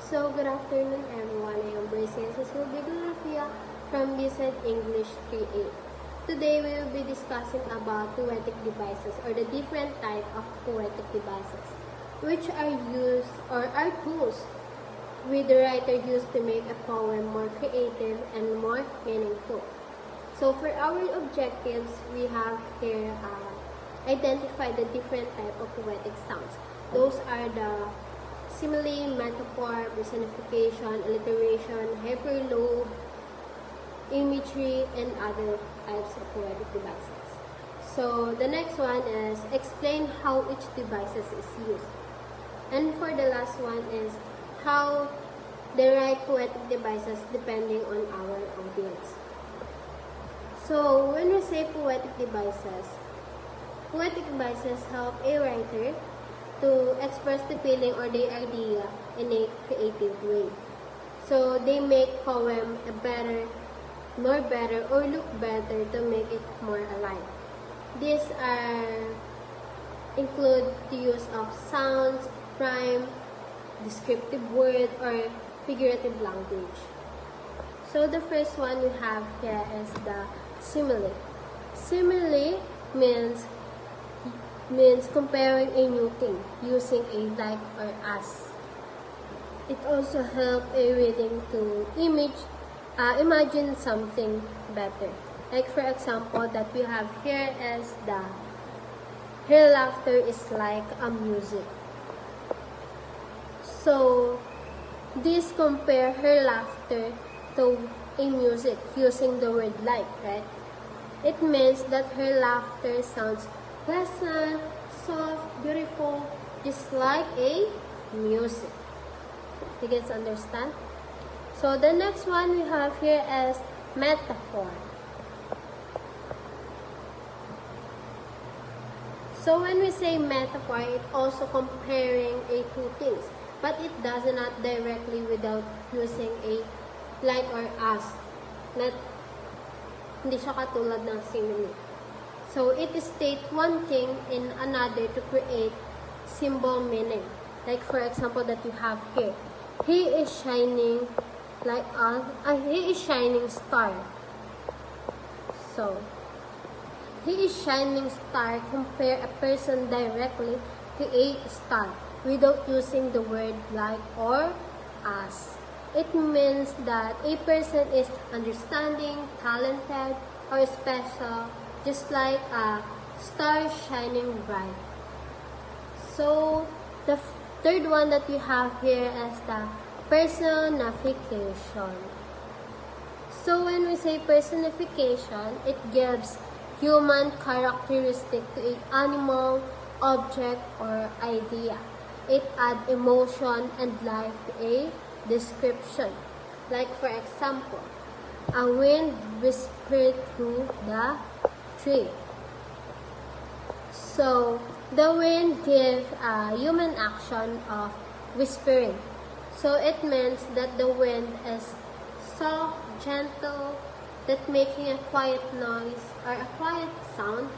So, good afternoon everyone. I am Bryce Glinofria from BSED English 3A. Today we will be discussing about poetic devices or the different type of poetic devices which are used or are tools with the writer used to make a poem more creative and more meaningful. So, for our objectives, we have here identify the different type of poetic sounds. Those are the simile, metaphor, personification, alliteration, hyperlobe, imagery, and other types of poetic devices. So the next one is explain how each device is used. And for the last one is how the right poetic devices depending on our audience. So when we say poetic devices help a writer to express the feeling or the idea in a creative way. So they make poem more better or look better to make it more alive. These include the use of sounds, rhyme, descriptive word, or figurative language. So the first one we have here is the simile. Simile means comparing a new thing using a like or as. It also helps a reading to imagine something better. Like for example, that we have here is her laughter is like a music. So this compare her laughter to a music using the word like, right? It means that her laughter sounds pleasant, soft, beautiful, just like a music. You guys understand? So the next one we have here is metaphor. So when we say metaphor, it also comparing two things, but it does not directly without using a like or as. Hindi siya katulad ng simile. So, it states one thing in another to create symbol meaning. Like, for example, that you have here. He is shining like he is shining star. So, he is shining star compare a person directly to a star without using the word like or as. It means that a person is understanding, talented, or special, just like a star shining bright. So, the third one that we have here is the personification. So, when we say personification, it gives human characteristic to an animal, object, or idea. It adds emotion and life to a description. Like for example, a wind whispered through the tree. So, the wind gives a human action of whispering. So, it means that the wind is soft, gentle, that making a quiet noise or a quiet sound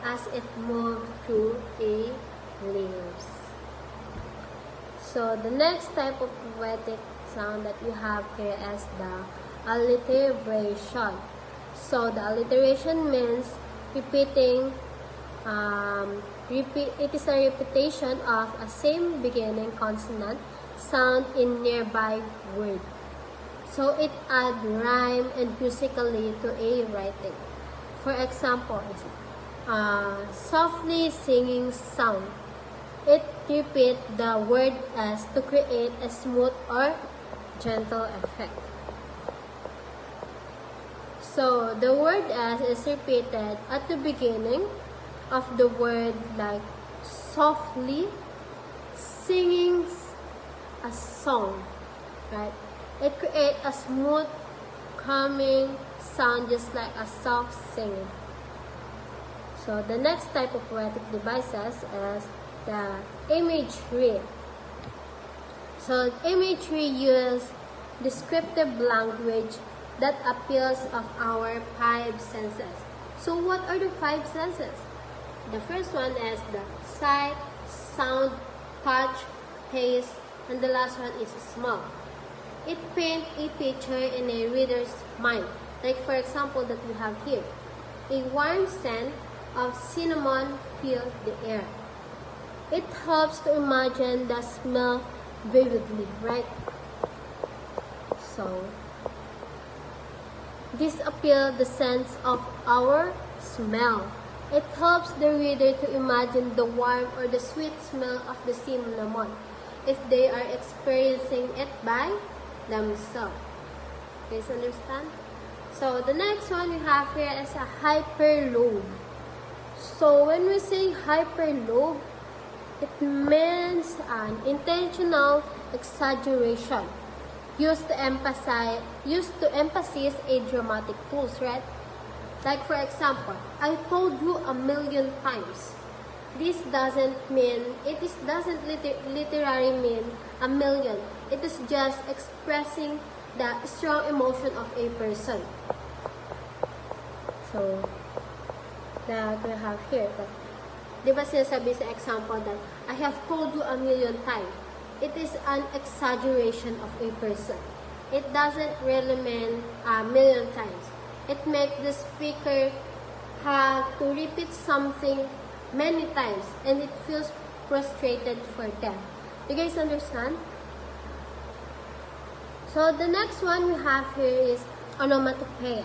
as it moves through a leaves. So, the next type of poetic sound that we have here is the alliteration. So, the alliteration means repeating, it is a repetition of a same beginning consonant sound in nearby word. So, it adds rhyme and musically to a writing. For example, softly singing sound. It repeats the word as to create a smooth or gentle effect. So, the word as is repeated at the beginning of the word like softly singing a song, right? It creates a smooth, calming sound just like a soft singing. So, the next type of poetic devices is the imagery. So, imagery uses descriptive language that appeals of our five senses. So, what are the five senses? The first one is the sight, sound, touch, taste, And the last one is small. It paints a picture in a reader's mind. Like for example that we have here. A warm scent of cinnamon fills the air. It helps to imagine the smell vividly, right? So, this appeals the sense of our smell. It helps the reader to imagine the warm or the sweet smell of the cinnamon if they are experiencing it by themselves. You guys understand? So, the next one we have here is a hyperlobe. So, when we say hyperlobe, it means an intentional exaggeration used to emphasize a dramatic tools, right? Like for example, I told you a million times. This doesn't literally mean a million. It is just expressing the strong emotion of a person. So, that we have here. Di ba sinasabi sa example that I have told you a million times. It is an exaggeration of a person. It doesn't really mean a million times. It makes the speaker have to repeat something many times and it feels frustrated for them. You guys understand? So the next one we have here is onomatopoeia.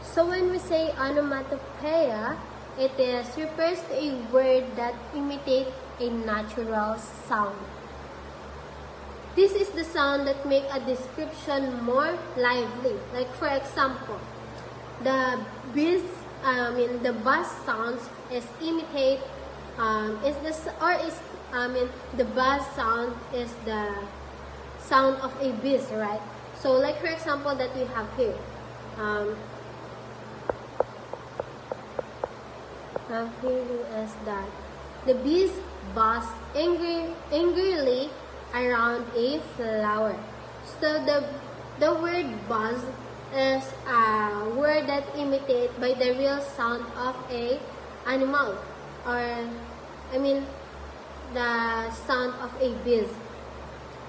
So when we say onomatopoeia, it refers to a word that imitates a natural sound. This is the sound that makes a description more lively. Like for example, the buzz sounds is imitate the buzz sound is the sound of a bees, right? So like for example that we have here. Here is that the bees buzz angrily around a flower. So the word buzz is a word that imitated by the real sound of a animal, or the sound of a bee.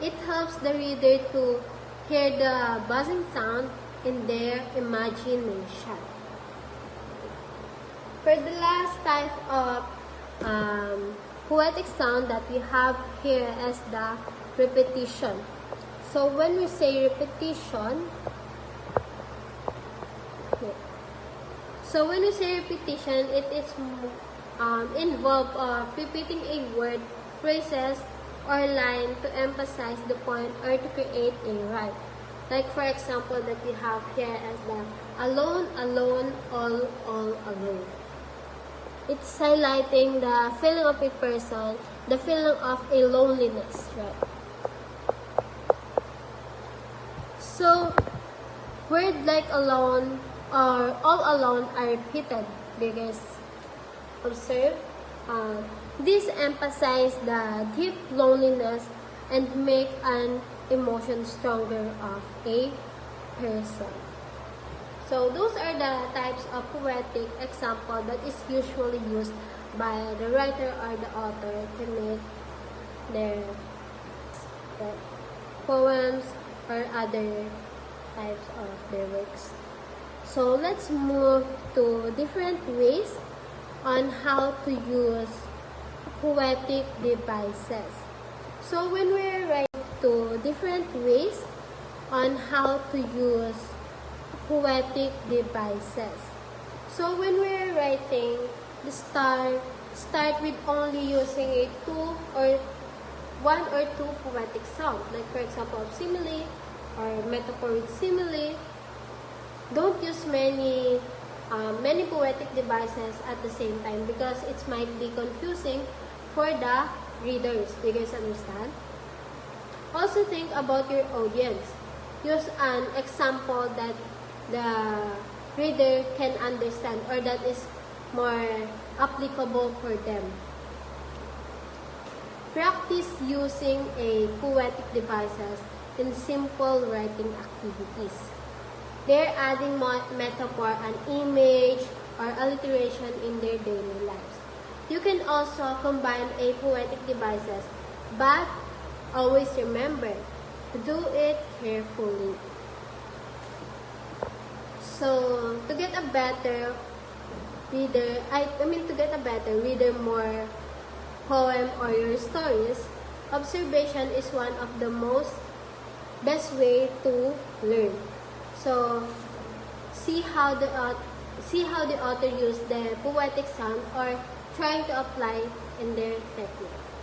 It helps the reader to hear the buzzing sound in their imagination. For the last type of poetic sound that we have here is the repetition. So when we say repetition, it is involved repeating a word, phrases, or line to emphasize the point or to create a rhyme. Like for example that we have here as the alone, alone, all alone. It's highlighting the feeling of a person, the feeling of a loneliness, right? So, words like alone or all alone are repeated. Do you guys observe? This emphasize the deep loneliness and make an emotion stronger of a person. So those are the types of poetic example that is usually used by the writer or the author to make their poems or other types of their works. So let's move to different ways on how to use poetic devices. So when we're writing to different ways on how to use poetic devices. So when we're writing, start with only using one or two poetic sounds. Like for example, simile or metaphor with simile. Don't use many poetic devices at the same time because it might be confusing for the readers. Do you guys understand? Also think about your audience. Use an example that the reader can understand or that is more applicable for them. Practice using a poetic devices in simple writing activities. They're adding metaphor, an image, or alliteration in their daily lives. You can also combine a poetic devices, but Always remember, do it carefully. So, to get a better reader more poem or your stories, observation is one of the best way to learn. So, see how the author used the poetic sound or trying to apply in their technique.